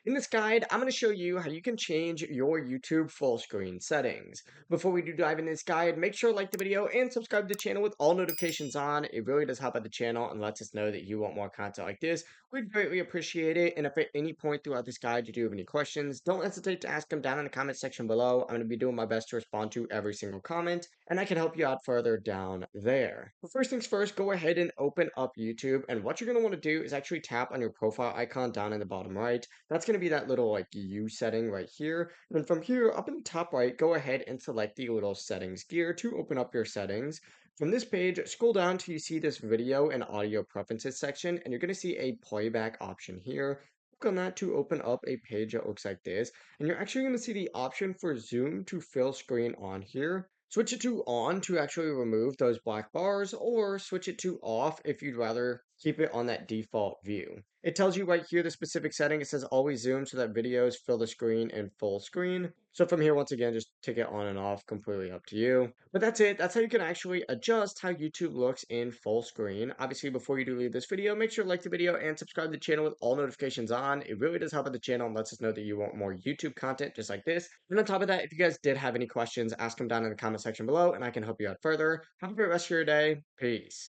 In this guide, I'm going to show you how you can change your YouTube full screen settings. Before we do dive into this guide, make sure to like the video and subscribe to the channel with all notifications on. It really does help out the channel and lets us know that you want more content like this. We'd greatly appreciate it. And if at any point throughout this guide you do have any questions, don't hesitate to ask them down in the comment section below. I'm going to be doing my best to respond to every single comment, and I can help you out further down there. But first things first, go ahead and open up YouTube. And what you're going to want to do is actually tap on your profile icon down in the bottom right. That's going to be that little like U setting right here. And from here up in the top right, go ahead and select the little settings gear to open up your settings. From this page, scroll down till you see this video and audio preferences section, and you're going to see a playback option here. Click on that to open up a page that looks like this, and you're actually going to see the option for zoom to fill screen on here. Switch it to on to actually remove those black bars, or switch it to off if you'd rather keep it on that default view. It tells you right here the specific setting. It says always zoom so that videos fill the screen in full screen. So from here, once again, just take it on and off, completely up to you. But that's it. That's how you can actually adjust how YouTube looks in full screen. Obviously, before you do leave this video, make sure to like the video and subscribe to the channel with all notifications on. It really does help out the channel and lets us know that you want more YouTube content just like this. And on top of that, if you guys did have any questions, ask them down in the comment section below and I can help you out further. Have a great rest of your day. Peace.